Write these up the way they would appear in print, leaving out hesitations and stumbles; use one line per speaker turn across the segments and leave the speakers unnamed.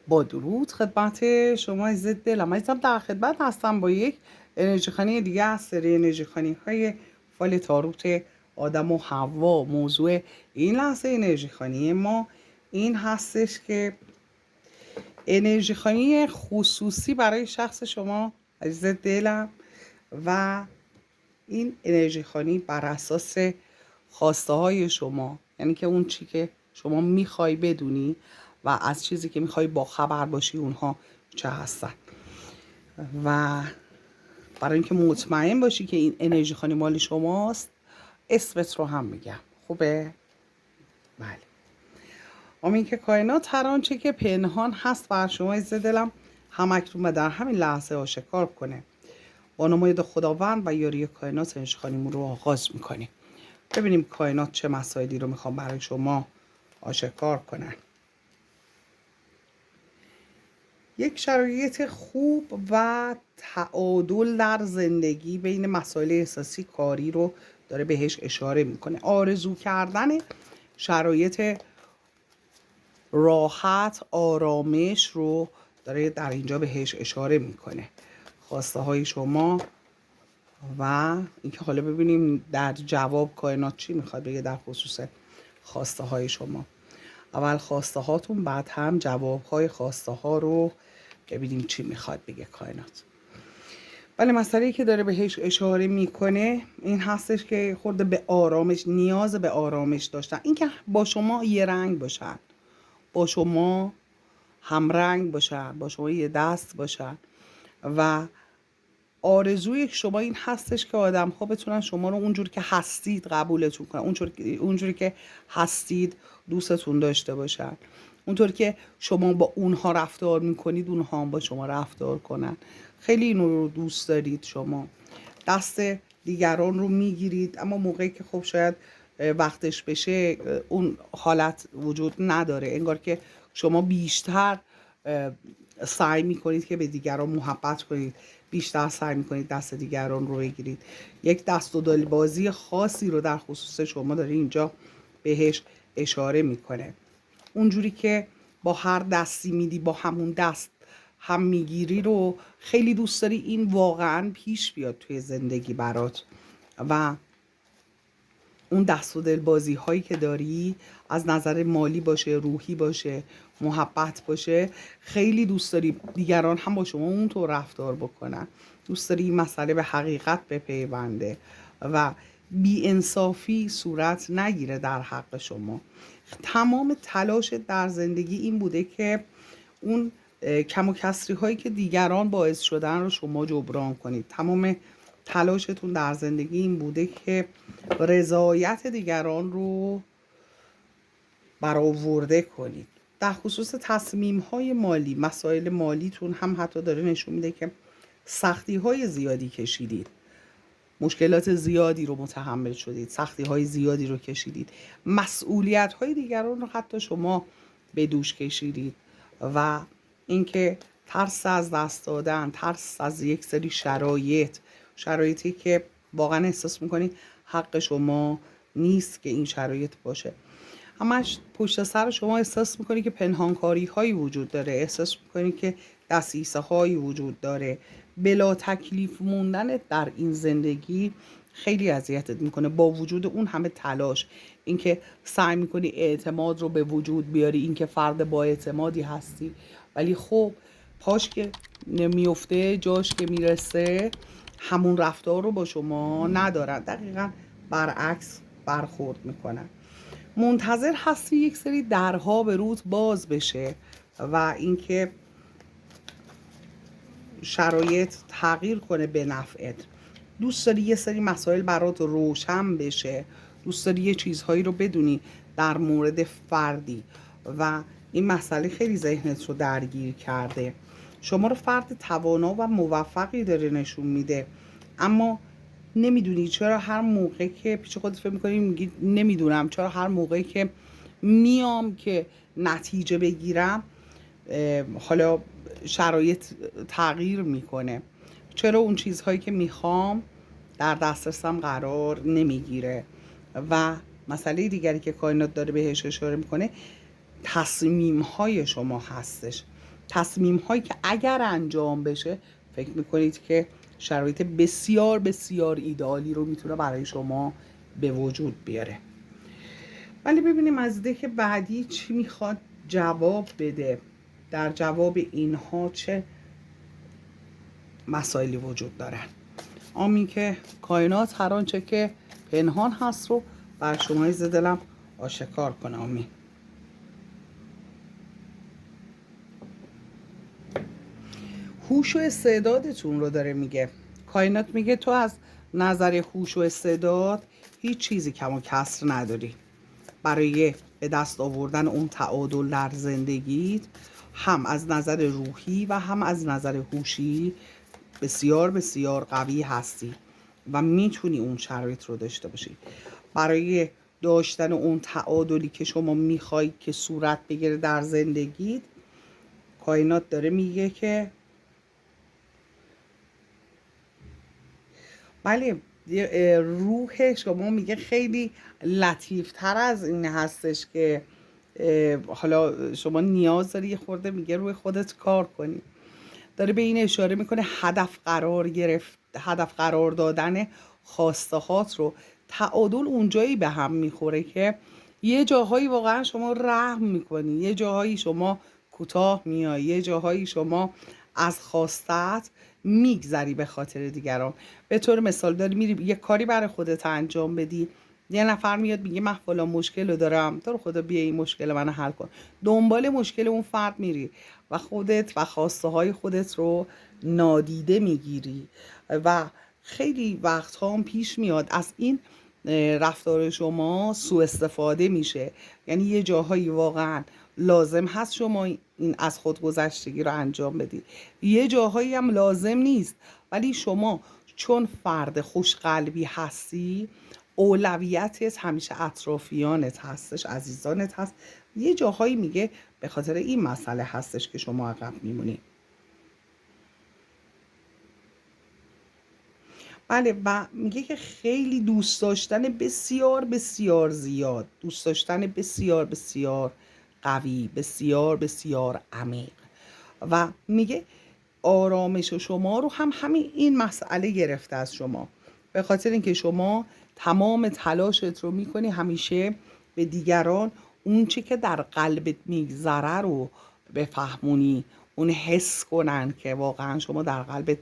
با درود خدمت شما عزیز دلم. عزیزم در خدمت هستم با یک انرژی خانی دیگه از سری انرژی خانی های فال تاروت آدم و حوا. موضوع این لحظه انرژی خانی ما این هستش که انرژی خانی خصوصی برای شخص شما عزیز دلم، و این انرژی خانی بر اساس خواسته های شما، یعنی که اون چی که شما میخوای بدونی و از چیزی که میخوای با خبر باشی اونها چه هستن، و برای اینکه مطمئن باشی که این انرژی خانی مال شماست اسمت رو هم میگم. خوبه؟ بله. امین که کائنات هر آنچه که پنهان هست بر شما عزیز دلم همکنون و در همین لحظه آشکار کنه. با نماید خداوند و یاری کائنات انرژی خانیمون رو آغاز میکنیم. ببینیم کائنات چه مسائلی رو میخوام برای شما آشکار کنن. یک شرایط خوب و تعادل در زندگی بین مسائل احساسی کاری رو داره بهش اشاره میکنه. آرزو کردن شرایط راحت، آرامش رو داره در اینجا بهش اشاره میکنه. خواسته های شما و اینکه حالا ببینیم در جواب کائنات چی میخواد بگه در خصوص خواسته های شما. اول خواسته هاتون، بعد هم جواب های خواسته ها رو ببینیم چی میخواد بگه کائنات. ولی مسئله‌ای که داره بهش اشاره میکنه این هستش که خورده به آرامش، نیاز به آرامش داشتن، اینکه با شما یه رنگ باشن، با شما همرنگ باشن، با شما یه دست باشن، و آرزوی شما این هستش که آدم ها بتونن شما رو اونجور که هستید قبولتون کنن، اونجوری که هستید دوستتون داشته باشن، اونطور که شما با اونها رفتار میکنید اونها هم با شما رفتار کنن. خیلی اینو رو دوست دارید، شما دست دیگران رو میگیرید، اما موقعی که خب شاید وقتش بشه اون حالت وجود نداره، انگار که شما بیشتر سعی میکنید که به دیگران محبت کنید، بیشتر سعی میکنید دست دیگران رو بگیرید. یک دست و دل بازی خاصی رو در خصوص شما داره اینجا بهش اشاره میکنه. اونجوری که با هر دستی میدی با همون دست هم میگیری رو خیلی دوست داری این واقعا پیش بیاد توی زندگی برات، و اون دست و دل بازی هایی که داری از نظر مالی باشه، روحی باشه، محبت باشه، خیلی دوست داری دیگران هم با شما اونطور رفتار بکنن. دوست داری این مسئله به حقیقت بپیونده و بی انصافی صورت نگیره در حق شما. تمام تلاش در زندگی این بوده که اون کم و کسری هایی که دیگران باعث شدن رو شما جبران کنید. تمام تلاشتون در زندگی این بوده که رضایت دیگران رو برآورده کنید. در خصوص تصمیم های مالی، مسائل مالیتون هم حتی داره نشون میده که سختی های زیادی کشیدید، مشکلات زیادی رو متحمل شدید، سختی های زیادی رو کشیدید، مسئولیت های دیگران رو حتی شما به دوش کشیدید، و اینکه ترس از دست دادن، ترس از یک سری شرایطی که واقعا احساس میکنید حق شما نیست که این شرایط باشه. همش پشت سر شما احساس میکنی که پنهانکاری هایی وجود داره، احساس میکنی که دسیسه هایی وجود داره. بلا تکلیف موندن در این زندگی خیلی اذیتت میکنه، با وجود اون همه تلاش، اینکه سعی میکنی اعتماد رو به وجود بیاری، اینکه فرد با اعتمادی هستی، ولی خب پاش که نمیفته جاش که میرسه همون رفتار رو با شما ندارن، دقیقا برعکس برخورد میکنن. منتظر هستی یک سری درها به روت باز بشه و اینکه شرایط تغییر کنه به نفعت. دوست داری یه سری مسائل برات روشن بشه، دوست داری یه چیزهایی رو بدونی در مورد فردی و این مسئله خیلی ذهنت رو درگیر کرده. شما رو فرد توانا و موفقی داره نشون میده، اما نمیدونی چرا هر موقع که پیش خودت فکر میکنی میگی نمیدونم چرا هر موقعی که میام که نتیجه بگیرم حالا شرایط تغییر میکنه، چرا اون چیزهایی که میخوام در دسترسم قرار نمیگیره. و مسئله دیگری که کائنات داره بهش اشاره میکنه تصمیم های شما هستش. تصمیم هایی که اگر انجام بشه فکر میکنید که شرایط بسیار بسیار ایدئالی رو میتونه برای شما به وجود بیاره. ولی ببینیم از دک بعدی چی میخواد جواب بده. در جواب اینها چه مسائلی وجود دارن. آمین که کائنات هر آنچه که پنهان هست رو بر شما عزیز دلم آشکار کنه. آمین. هوش و استعدادتون رو داره میگه. کائنات میگه تو از نظر هوش و استعداد هیچ چیزی کم و کسر نداری. برای به دست آوردن اون تعادل در زندگیت هم از نظر روحی و هم از نظر هوشی بسیار بسیار قوی هستی و میتونی اون شرایط رو داشته باشی. برای داشتن اون تعادلی که شما میخوای که صورت بگیره در زندگیت، کائنات داره میگه که بله، روح شما میگه خیلی لطیفتر از این هستش که حالا شما نیاز داری یه خورده میگه روی خودت کار کنی. داره به این اشاره میکنه هدف قرار دادن خواسته هات رو تعادل اونجایی به هم میخوره که یه جاهایی واقعا شما رحم میکنی، یه جاهایی شما کوتاه میای، یه جاهایی شما از خواستت میگذری به خاطر دیگران. به طور مثال داری میری یه کاری برای خودت انجام بدی، یه نفر میاد میگه من فلان مشکل رو دارم، تو رو خدا بیا این مشکل منو حل کن. دنبال مشکل اون فرد میری و خودت و خواسته های خودت رو نادیده میگیری و خیلی وقتها هم پیش میاد از این رفتار شما سوء استفاده میشه. یعنی یه جاهایی واقعا لازم هست شما این از خودگذشتگی رو انجام بدید، یه جاهایی هم لازم نیست، ولی شما چون فرد خوشقلبی هستی اولویتت همیشه اطرافیانت هستش، عزیزانت هست. یه جاهایی میگه به خاطر این مسئله هستش که شما عقب میمونی. بله، و میگه که خیلی دوست داشتن بسیار بسیار زیاد، دوست داشتن بسیار بسیار قوی، بسیار بسیار عمیق. و میگه آرامش شما رو هم همین این مسئله گرفته از شما، به خاطر اینکه شما تمام تلاشت رو میکنی همیشه به دیگران اون چی که در قلبت میگذره رو بفهمونی، اون حس کنن که واقعا شما در قلبت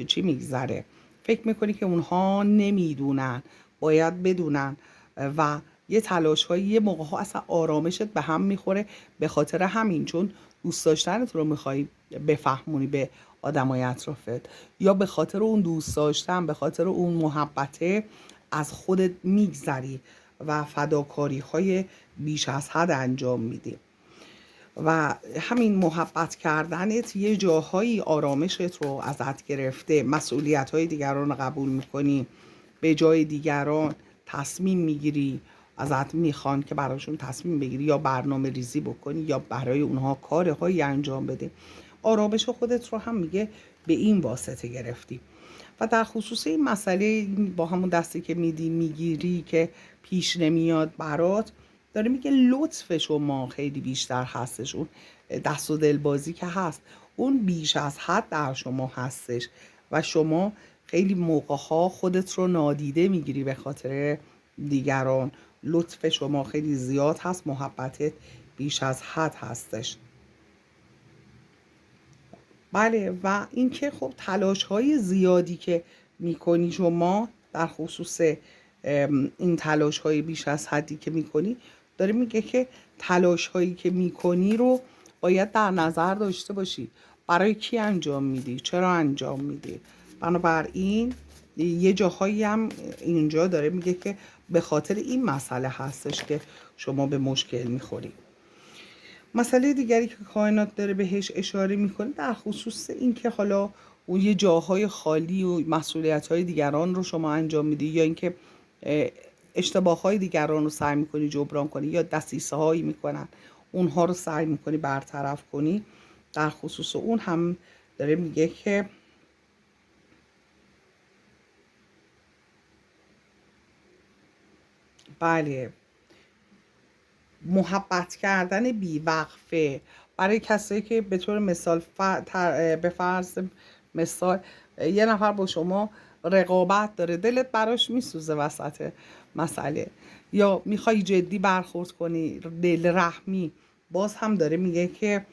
چی میگذره. فکر میکنی که اونها نمیدونن، باید بدونن و یه تلاش های یه موقع ها اصلا آرامشت به هم میخوره به خاطر همین، چون دوست داشتنت رو میخوای بفهمونی به آدمای اطرافت، یا به خاطر اون دوست داشتن، به خاطر اون محبته از خودت میگذری و فداکاری های بیش از حد انجام میدی و همین محبت کردنت یه جاهایی آرامشت رو ازت گرفته، مسئولیت های دیگران رو قبول میکنی، به جای دیگران تصمیم میگیری، ازت میخوان که براشون تصمیم بگیری یا برنامه ریزی بکنی یا برای اونها کارهایی انجام بده. آرامش خودت رو هم میگه به این واسطه گرفتی. و در خصوص این مسئله با همون دستی که میگیری که پیش نمیاد برات، داره میگه لطف شما خیلی بیشتر هستش، اون دست و دلبازی که هست اون بیش از حد در شما هستش و شما خیلی موقعها خودت رو نادیده میگیری به خاطر دیگران. لطف شما خیلی زیاد هست، محبتت بیش از حد هستش. بله، و اینکه خب تلاش های زیادی که میکنی شما در خصوص این تلاش های بیش از حدی که میکنی، داره میگه که تلاش هایی که میکنی رو باید در نظر داشته باشی برای کی انجام میدی، چرا انجام میدی. بنابراین یه جاهایی هم اینجا داره میگه که به خاطر این مسئله هستش که شما به مشکل میخوری. مسئله دیگری که کائنات داره بهش اشاره میکنه در خصوص این که حالا اون یه جاهای خالی و مسئولیت‌های دیگران رو شما انجام میدی، یا اینکه اشتباه‌های دیگران رو سعی میکنی جبران کنی، یا دسیسه هایی میکنن اونها رو سعی میکنی برطرف کنی. در خصوص اون هم داره میگه که بله، محبت کردن بیوقفه برای کسایی که به طور مثال به فرض مثال یه نفر با شما رقابت داره، دلت براش میسوزه وسط مسئله، یا میخوای جدی برخورد کنی، دل رحمی، باز هم داره میگه که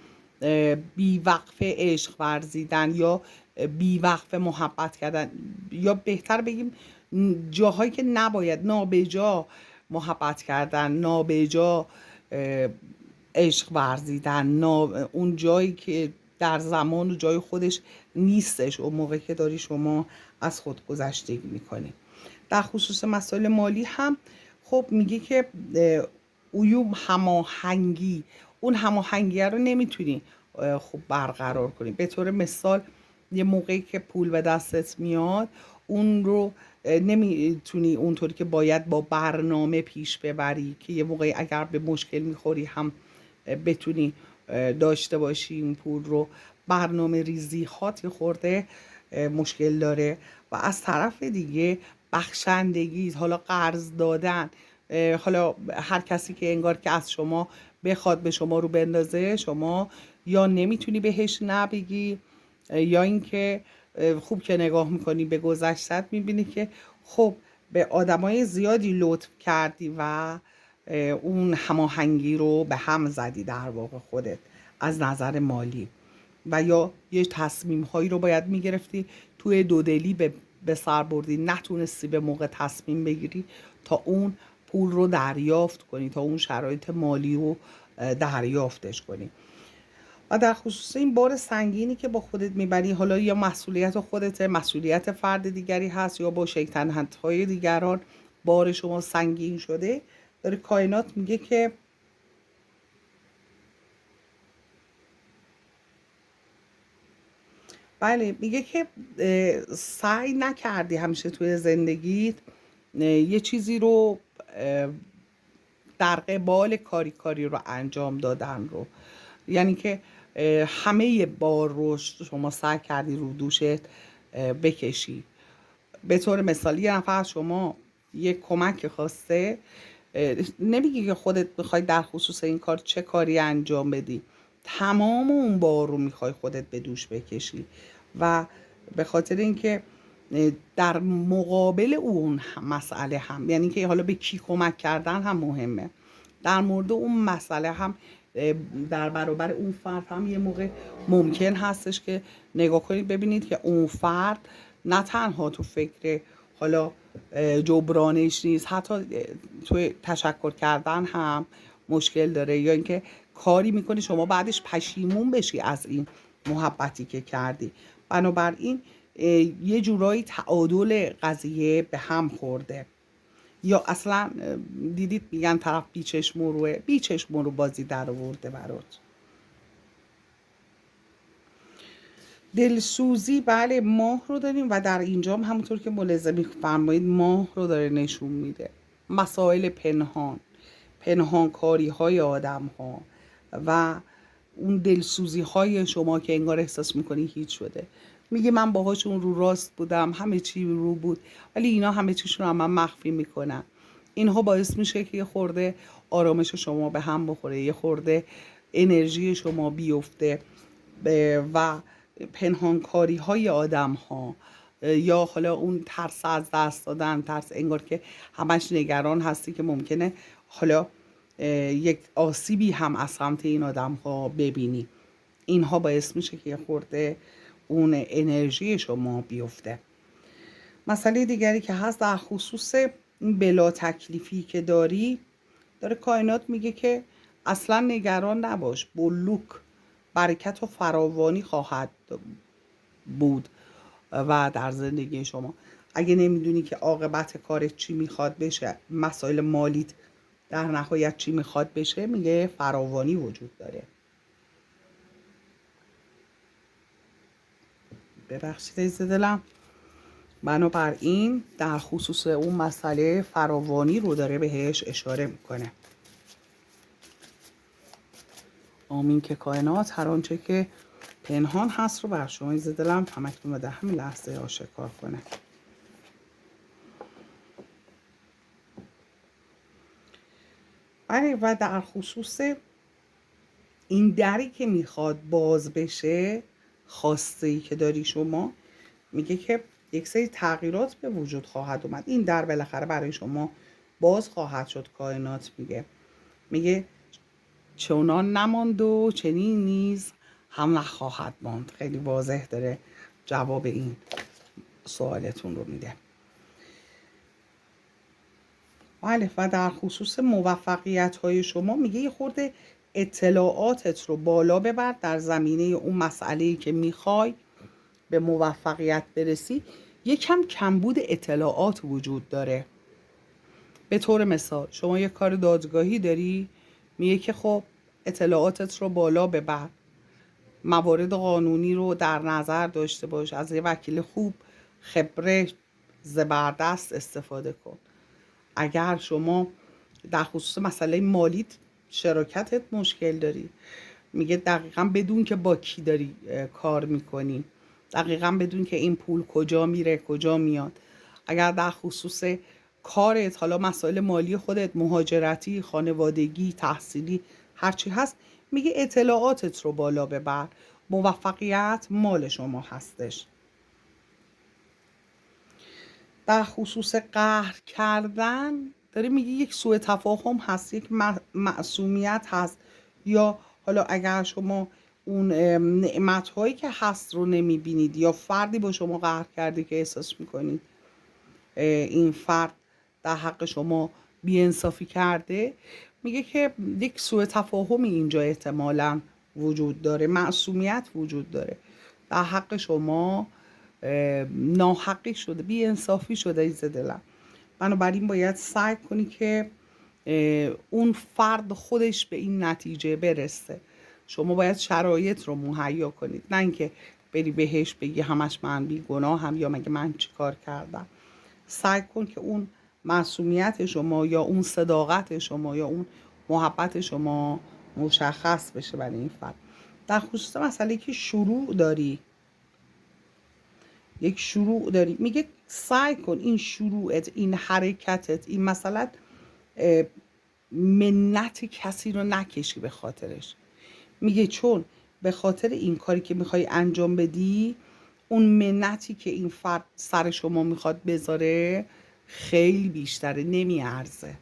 بی وقفه عشق ورزیدن یا بی وقفه محبت کردن، یا بهتر بگیم جاهایی که نباید، نابجا محبت کردن، نابجا عشق ورزیدن، اون جایی که در زمان و جای خودش نیستش، اون موقع که داری شما از خود گذشتگی میکنی. در خصوص مسائل مالی هم خب میگه که اویوم هماهنگی، اون هماهنگی رو نمیتونی خب برقرار کنی. به طور مثال یه موقعی که پول به دستت میاد، اون رو نمیتونی اونطوری که باید با برنامه پیش ببری که یه موقعی اگر به مشکل میخوری هم بتونی داشته باشی این پول رو. برنامه ریزی هات خورده مشکل داره. و از طرف دیگه بخشندگی، حالا قرض دادن، حالا هر کسی که انگار که از شما بخواد به شما رو بندازه، شما یا نمیتونی بهش نبگی، یا اینکه خوب که نگاه میکنی به گذشتت میبینی که خب به آدمای زیادی لطف کردی و اون هماهنگی رو به هم زدی در واقع خودت از نظر مالی، و یا یه تصمیم هایی رو باید میگرفتی توی دودلی به سر بردی، نتونستی به موقع تصمیم بگیری تا اون پول رو دریافت کنی، تا اون شرایط مالی رو دریافتش کنی. و در خصوص این بار سنگینی که با خودت میبری، حالا یا مسئولیت خودته، مسئولیت فرد دیگری هست، یا با شیطنت‌های دیگران بار شما سنگین شده، داره کائنات میگه که بله، میگه که سعی نکردی همیشه توی زندگیت یه چیزی رو در قبال کاری رو انجام دادن رو، یعنی که همه بار رو شما سعی کردی رو دوشت بکشی. به طور مثال یه نفر شما یه کمک خواسته، نمیگی که خودت میخوای در خصوص این کار چه کاری انجام بدی، تمام اون بار رو میخوای خودت به دوش بکشی. و به خاطر اینکه در مقابل اون مسئله هم، یعنی که حالا به کی کمک کردن هم مهمه، در مورد اون مسئله هم در برابر اون فرد هم یه موقع ممکن هستش که نگاه کنید ببینید که اون فرد نه تنها تو فکر حالا جبرانش نیست، حتی توی تشکر کردن هم مشکل داره، یا اینکه کاری میکنی شما بعدش پشیمون بشی از این محبتی که کردی. بنابراین یه جورایی تعادل قضیه به هم خورده. یا اصلا دیدید میگن طرف بیچشم رو بازی در آورده برات. دلسوزی، بله، ماه رو داریم و در اینجا هم همونطور که ملاحظه می‌فرمایید ماه رو داره نشون میده. مسائل پنهان کاری های آدم ها و اون دلسوزی های شما که انگار احساس میکنی هیچ شده. میگه من باهاشون رو راست بودم، همه چی رو بود، ولی اینا همه چیشون رو من مخفی میکنن. اینها باعث میشه که یه خورده آرامش شما به هم بخوره، یه خورده انرژی شما بیفته و پنهانکاری های آدم ها، یا حالا اون ترس از دست دادن، ترس انگار که همش نگران هستی که ممکنه حالا یک آسیبی هم از سمت این آدم ها ببینی، اینها باعث میشه که یه خورده اون انرژی شما بیفته. مسئله دیگری که هست در خصوص این بلا تکلیفی که داره کائنات میگه که اصلا نگران نباش، بلوک برکت و فراوانی خواهد بود و در زندگی شما. اگه نمیدونی که عاقبت کارت چی میخواد بشه، مسائل مالیت در نهایت چی میخواد بشه، میگه فراوانی وجود داره. ببخشید عزیز دلم. بنابراین در خصوص اون مسئله فراوانی رو داره بهش اشاره میکنه. آمین که کائنات هر آنچه که پنهان هست رو بر شما عزیز دلم همکنون و در همین لحظه آشکار کنه. بله، و در خصوص این دری که میخواد باز بشه، خواسته ای که داری شما، میگه که یک سری تغییرات به وجود خواهد اومد. این در بالاخره برای شما باز خواهد شد. کائنات میگه چنان نماند و چنین نیز هم نخواهد ماند. خیلی واضح داره جواب این سوالتون رو میده. بله، و در خصوص موفقیت های شما میگه یه خورده اطلاعاتت رو بالا ببر در زمینه اون مسئله‌ای که میخوای به موفقیت برسی. یکم کمبود اطلاعات وجود داره. به طور مثال شما یه کار دادگاهی داری، میگه که خب اطلاعاتت رو بالا ببر، موارد قانونی رو در نظر داشته باش، از یه وکیل خوب خبره زبردست استفاده کن. اگر شما در خصوص مسئله مالیت شراکتت مشکل داری، میگه دقیقا بدون که با کی داری کار میکنی، دقیقا بدون که این پول کجا میره کجا میاد. اگر در خصوص کارت، حالا مسائل مالی خودت، مهاجرتی، خانوادگی، تحصیلی، هرچی هست، میگه اطلاعاتت رو بالا ببر. موفقیت مال شما هستش. در خصوص قهر کردن داره میگه یک سوء تفاهم هست، یک معصومیت هست، یا حالا اگر شما اون نعمت هایی که هست رو نمیبینید، یا فردی با شما قهر کرده که احساس میکنید این فرد در حق شما بی‌انصافی کرده، میگه که یک سوء تفاهمی اینجا احتمالاً وجود داره، معصومیت وجود داره، در حق شما ناحقی شده، بی‌انصافی شده عزیز دلم. بنابراین باید سعی کنی که اون فرد خودش به این نتیجه برسه. شما باید شرایط رو مهیا کنید، نه اینکه بری بهش بگی همش من بی گناهم یا مگه من چی کار کردم. سعی کن که اون معصومیت شما یا اون صداقت شما یا اون محبت شما مشخص بشه برای این فرد. در خصوص مسئله که شروع داری، یک شروع داری، میگه سعی کن این شروعت، این حرکتت، این مثلا منت کسی رو نکشی به خاطرش. میگه چون به خاطر این کاری که میخوای انجام بدی، اون منتی که این فرد سر شما میخواد بذاره خیلی بیشتره، نمیارزه.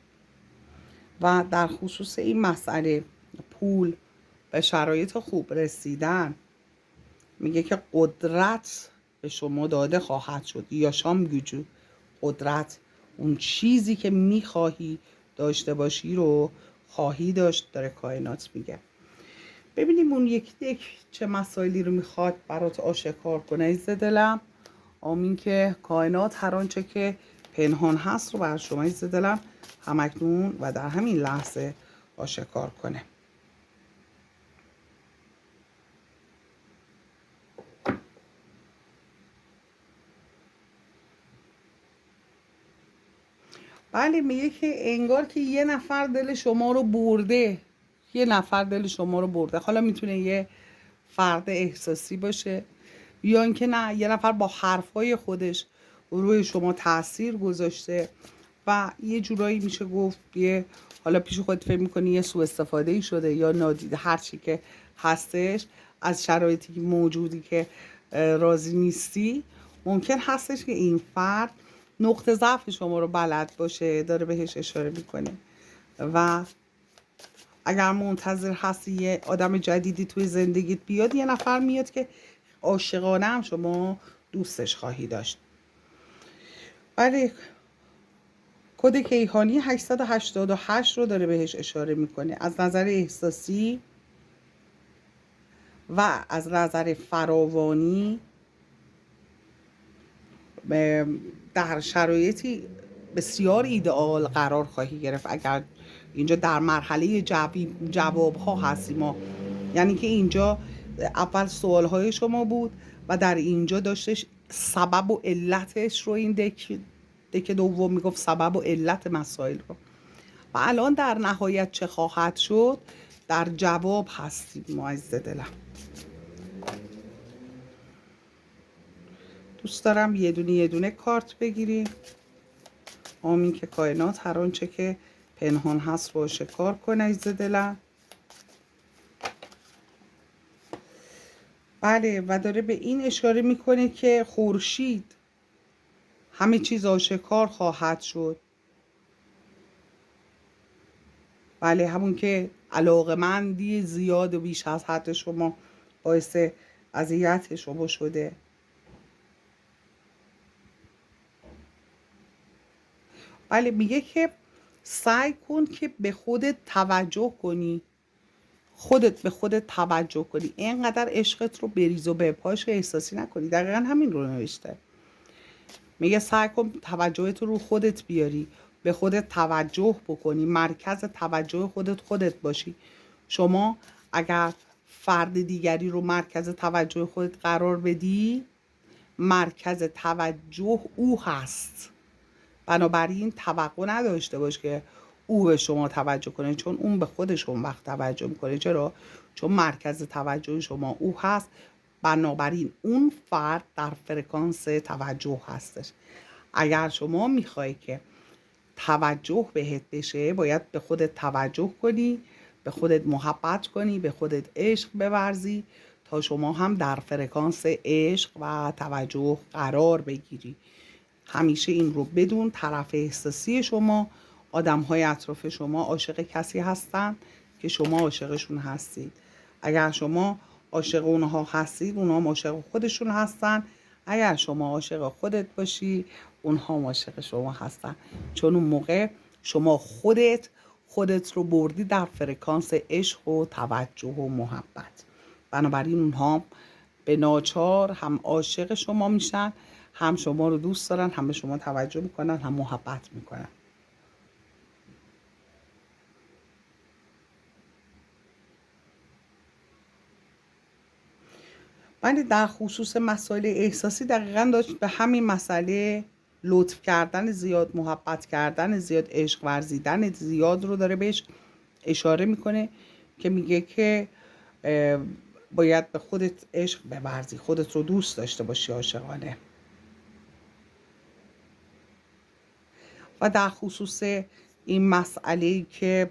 و در خصوص این مسئله پول، به شرایط خوب رسیدن، میگه که قدرت به شما داده خواهد شد. یا شام گوجو، قدرت، اون چیزی که میخواهی داشته باشی رو خواهی داشت، داره کائنات میگه. ببینیم اون یک چه مسائلی رو میخواد برات آشکار کنه عزیز دلم. آمین که کائنات هر آنچه که پنهان هست رو بر شما عزیز دلم همکنون و در همین لحظه آشکار کنه. بله، میگه که انگار که یه نفر دل شما رو برده، یه نفر دل شما رو برده. حالا میتونه یه فرد احساسی باشه، یا اینکه نه، یه نفر با حرفای خودش روی شما تاثیر گذاشته و یه جورایی میشه گفت یه، حالا پیش خودت فکر میکنی یه سوء استفاده ای شده یا نادیده، هر چی که هستش، از شرایطی که موجودی که راضی نیستی. ممکن هستش که این فرد نقطه ضعف شما رو بلد باشه، داره بهش اشاره میکنه. و اگر منتظر هستی یه آدم جدیدی توی زندگیت بیاد، یه نفر میاد که عاشقانه هم شما دوستش خواهی داشت. ولی کد کیهانی 888 رو داره بهش اشاره میکنه. از نظر احساسی و از نظر فراوانی در شرایطی بسیار ایدئال قرار خواهی گرفت. اگر اینجا در مرحله جواب ها هستیم ما، یعنی که اینجا اول سوال های شما بود و در اینجا داشتش سبب و علتش رو، این دک دوم میگفت سبب و علت مسائل رو، و الان در نهایت چه خواهد شد در جواب هستیم ما عزیز دلم. دوست دارم یه دونه کارت بگیریم. آمین که کائنات هر آنچه که پنهان هست رو آشکار کنه عزیز دلم. بله، و داره به این اشاره میکنه که خورشید همه چیز آشکار خواهد شد. بله، همون که علاقمندی زیاد و بیش از حد شما باعث اذیت شما شده. بله، میگه که سعی کن که به خودت توجه کنی، خودت به خودت توجه کنی، اینقدر عشقت رو بریز و به پاش احساسی نکنی. دقیقا همین رو نوشته. میگه سعی کن توجهت رو خودت بیاری، به خودت توجه بکنی، مرکز توجه خودت باشی. شما اگر فرد دیگری رو مرکز توجه خودت قرار بدی، مرکز توجه او هست. بنابراین توقع نداشته باش که او به شما توجه کنه، چون اون به خودش اون وقت توجه میکنه. چرا؟ چون مرکز توجه شما او هست. بنابراین اون فرد در فرکانس توجه هستش. اگر شما میخوای که توجه بهت بشه، باید به خودت توجه کنی، به خودت محبت کنی، به خودت عشق بورزی تا شما هم در فرکانس عشق و توجه قرار بگیری. همیشه این رو بدون، طرف احساسی شما، آدم‌های اطراف شما عاشق کسی هستن که شما عاشقشون هستید. اگر شما عاشق اونها هستید، اونها هم عاشق خودشون هستن. اگر شما عاشق خودت باشی، اونها هم عاشق شما هستن. چون اون موقع شما خودت رو بردی در فرکانس عشق و توجه و محبت. بنابراین اونها به ناچار هم عاشق شما میشن، هم شما رو دوست دارن، هم به شما توجه میکنن، هم محبت میکنن. ولی در خصوص مسائل احساسی دقیقا داشت به همین مسئله لطف کردن زیاد، محبت کردن زیاد، عشق ورزیدن زیاد رو داره بهش اشاره میکنه، که میگه که باید به خودت عشق بورزی، خودت رو دوست داشته باشی عاشقانه. و در خصوص این مسئله که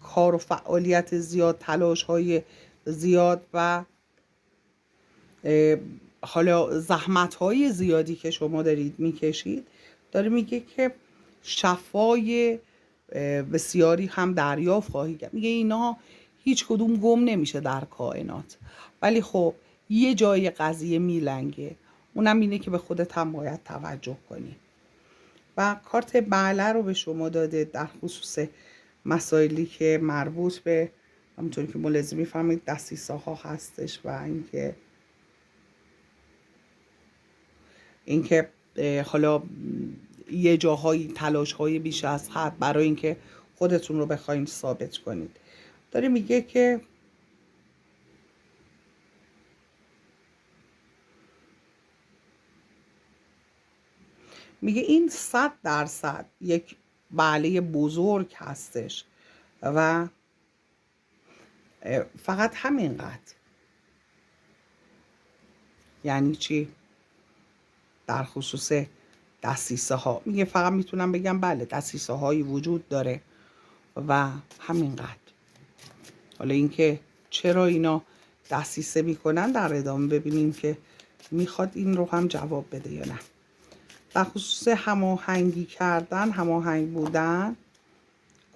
کار و فعالیت زیاد، تلاش های زیاد و حالا زحمت های زیادی که شما دارید میکشید، داره میگه که شفای بسیاری هم دریافت خواهی کرد. میگه اینا هیچ کدوم گم نمیشه در کائنات، ولی خب یه جای قضیه میلنگه، اونم اینه که به خودت هم باید توجه کنی. و کارت بعله رو به شما داده در خصوص مسائلی که مربوط به، همونطوری که ملاحظه میفهمید، دسیسه ها هستش و اینکه حالا یه جاهایی تلاش های بیش از حد برای اینکه خودتون رو بخواین ثابت کنید. داره میگه که این 100% یک بعله بزرگ هستش و فقط همینقدر. یعنی چی؟ در خصوص دسیسه ها میگه فقط میتونم بگم بله، دسیسه هایی وجود داره و همینقدر. حالا اینکه چرا اینا دسیسه میکنن در ادامه ببینیم که میخواد این رو هم جواب بده یا نه. در خصوص هماهنگی کردن، هماهنگ بودن،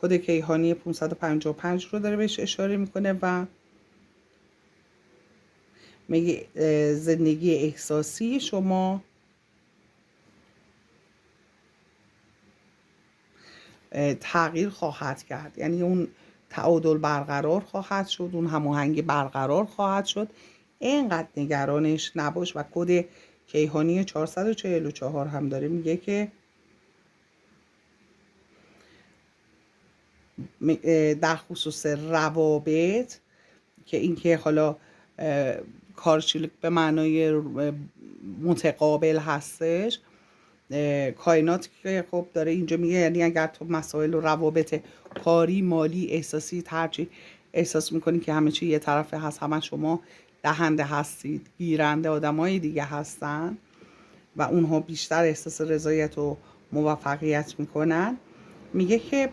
کد کیهانی 555 رو داره بهش اشاره میکنه و میگه زندگی احساسی شما تغییر خواهد کرد. یعنی اون تعادل برقرار خواهد شد، اون هماهنگی برقرار خواهد شد. اینقدر نگرانش نباش. و کد کیهانی 444 هم داره میگه که در خصوص روابط، که اینکه حالا کارشیلک به معنای متقابل هستش، کائنات که خب داره اینجا میگه، یعنی اگر تو مسائل و روابط کاری، مالی، احساسی، ترجیح احساس میکنی که همه چی یه طرفه هست، همه شما دهنده هستید، گیرنده آدمای دیگه هستن و اونها بیشتر احساس رضایت و موفقیت میکنن، میگه که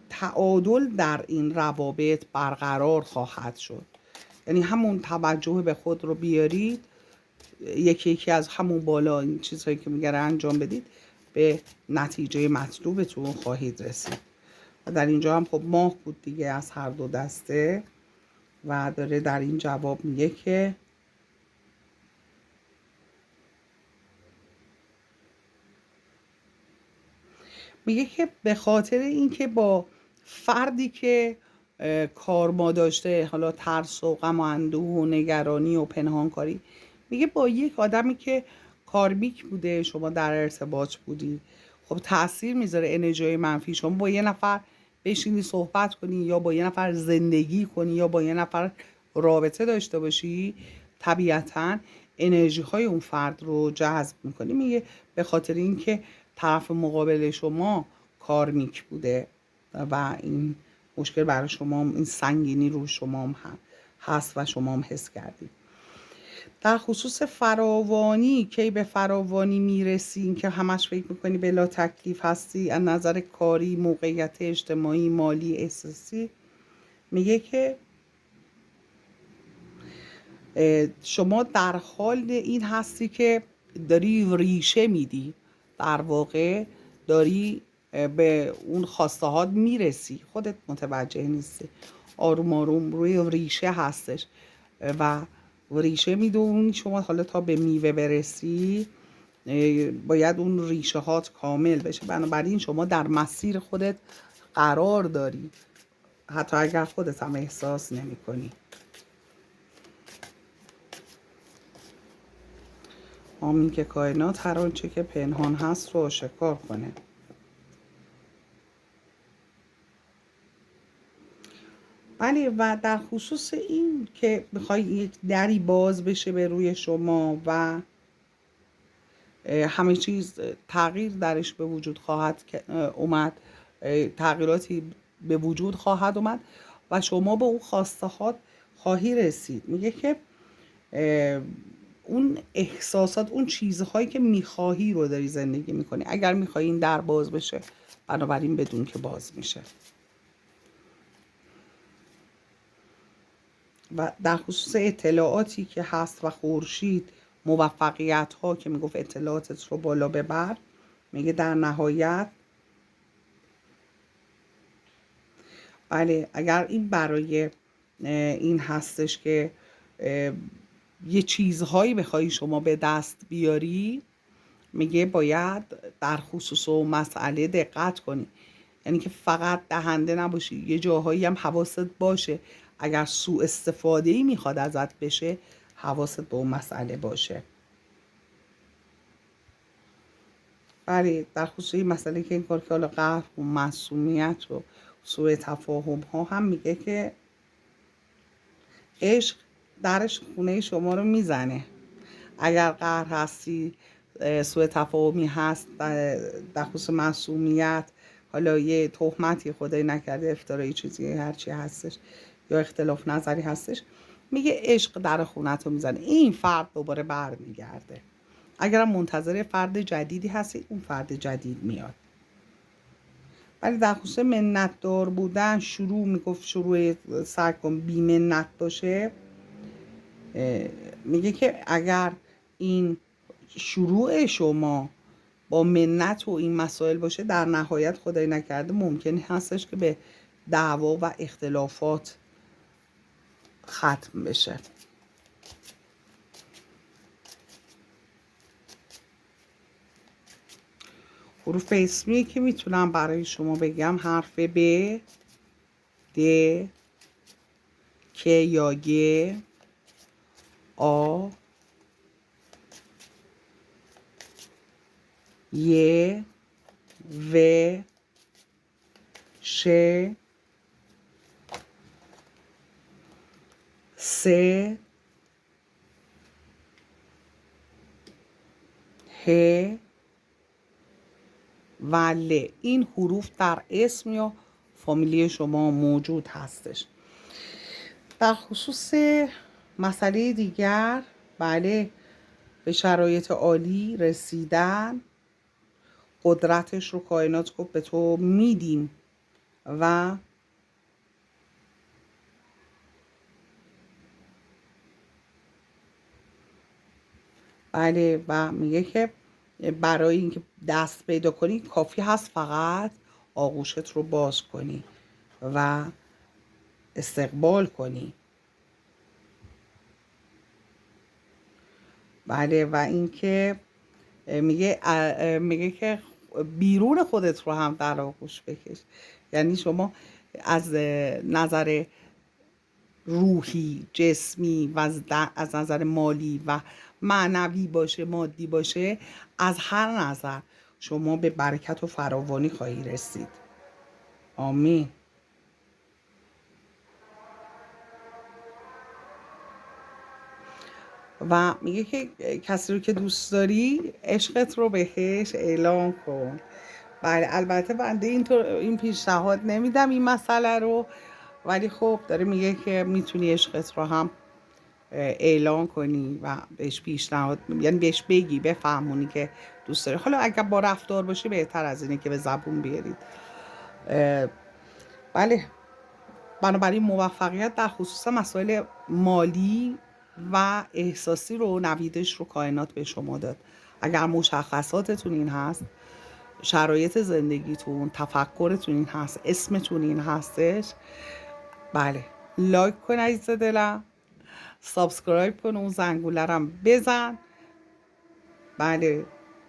تعادل در این روابط برقرار خواهد شد. یعنی همون توجه به خود رو بیارید، یکی یکی از همون بالا این چیزهایی که میگه انجام بدید، به نتیجه مطلوبتون خواهید رسید. و در اینجا هم خب ماه بود دیگه از هر دو دسته و داره در این جواب میگه که به خاطر اینکه با فردی که کارما داشته، حالا ترس و غم و اندوه و نگرانی و پنهانکاری، میگه با یک آدمی که کارمیک بوده شما در ارتباط بودی، خب تاثیر میذاره انرژی منفی. شما با یه نفر بشینی صحبت کنی یا با یه نفر زندگی کنی یا با یه نفر رابطه داشته باشی، طبیعتاً انرژی های اون فرد رو جذب میکنی. میگه به خاطر اینکه طرف مقابل شما کارمیک بوده و این مشکل برای شما، این سنگینی رو شما هم هست و شما هم حس کردید. در خصوص فراوانی، کی به فراوانی میرسی، این که همش فکر میکنی بلا تکلیف هستی از نظر کاری، موقعیت اجتماعی، مالی، احساسی، میگه که شما در حال این هستی که داری ریشه میدی، در واقع داری به اون خواسته هات میرسی، خودت متوجه نیستی. آروم آروم روی ریشه هستش و ریشه میدونی شما. حالا تا به میوه برسی باید اون ریشه هات کامل بشه، بنابراین شما در مسیر خودت قرار داری، حتی اگر خودت هم احساس نمی کنی. آمین که کائنات هر آنچه که پنهان هست رو آشکار کنه. بله، و در خصوص این که میخوای یک دری باز بشه به روی شما و همه چیز تغییر درش به وجود خواهد اومد، تغییراتی به وجود خواهد اومد و شما به اون خواسته ها خواهی رسید. میگه که اون احساسات، اون چیزهایی که میخواهی رو داری زندگی میکنی. اگر میخوای این در باز بشه، بنابراین بدون که باز میشه. و در خصوص اطلاعاتی که هست و خورشید، موفقیت ها که میگفت اطلاعاتت رو بالا ببر، میگه در نهایت بله، اگر این برای این هستش که یه چیزهایی بخوای شما به دست بیاری، میگه باید در خصوص و مسئله دقت کنی. یعنی که فقط دهنده نباشی، یه جاهایی هم حواست باشه اگر سوء استفاده‌ای میخواد ازت بشه، حواست به اون مسئله باشه. بله، در خصوص این مسئله که این کار که حالا قهر و معصومیت و سوء تفاهم ها هم میگه که عشق درش خونه شما رو میزنه. اگر قهر هستی، سوء تفاهمی هست در خصوص معصومیت، حالا یه تهمتی خدای نکرده، افترایی، چیزی هرچی هستش، یا اختلاف نظری هستش، میگه عشق در خونت رو میزنه، این فرد دوباره برمیگرده. اگرم منتظر فرد جدیدی هستی، اون فرد جدید میاد. ولی در خصوص منت دار بودن، میگفت شروع سعی کن بی منت باشه. میگه که اگر این شروع شما با منت و این مسائل باشه، در نهایت خدای نکرده ممکن هستش که به دعوا و اختلافات ختم بشه. حروف اسمی که میتونم برای شما بگم حرف ب، د، ک یا گ، آ، ی، و، ش، س، ه و ل. این حروف در اسم یا فامیلی شما موجود هستش. در خصوص مسئله دیگر، بله، به شرایط عالی رسیدن، قدرتش رو کائنات گفت به تو میدیم و بله و میگه که برای اینکه دست پیدا کنی کافی هست فقط آغوشت رو باز کنی و استقبال کنی. بله و اینکه میگه که بیرون خودت رو هم در آغوش بکش. یعنی شما از نظر روحی، جسمی و از نظر مالی و معنوی باشه، مادی باشه، از هر نظر شما به برکت و فراوانی خواهی رسید. آمین. و میگه که کسی رو که دوست داری عشقت رو بهش اعلام کن. بله البته بنده این پیشنهاد نمیدم این مسئله رو، ولی خب داره میگه که میتونی عشقت رو هم اعلام کنی و بهش پیشنهاد، یعنی بهش بگی، بفهمونی که دوست داری. حالا اگر با رفتار باشه بهتر از اینه که به زبون بیارید. بله بنابراین موفقیت در خصوص مسائل مالی و احساسی رو نویدش رو کائنات به شما داد. اگر مشخصاتتون این هست، شرایط زندگیتون، تفکرتون این هست، اسمتون این هستش، بله لایک کن عزیز دلم، سابسکرایب کن، اون زنگوله رو بزن. بله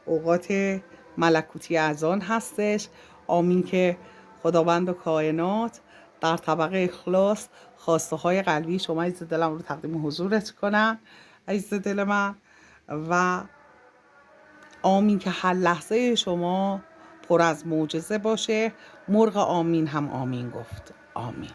اوقات ملکوتی اذان هستش. آمین که خداوند و کائنات در طبق اخلاص خواسته های قلبی شما عزیز دلم رو تقدیم حضورت کنن عزیز دل من، و آمین که هر لحظه شما پر از معجزه باشه. مرغ آمین هم آمین گفت. آمین.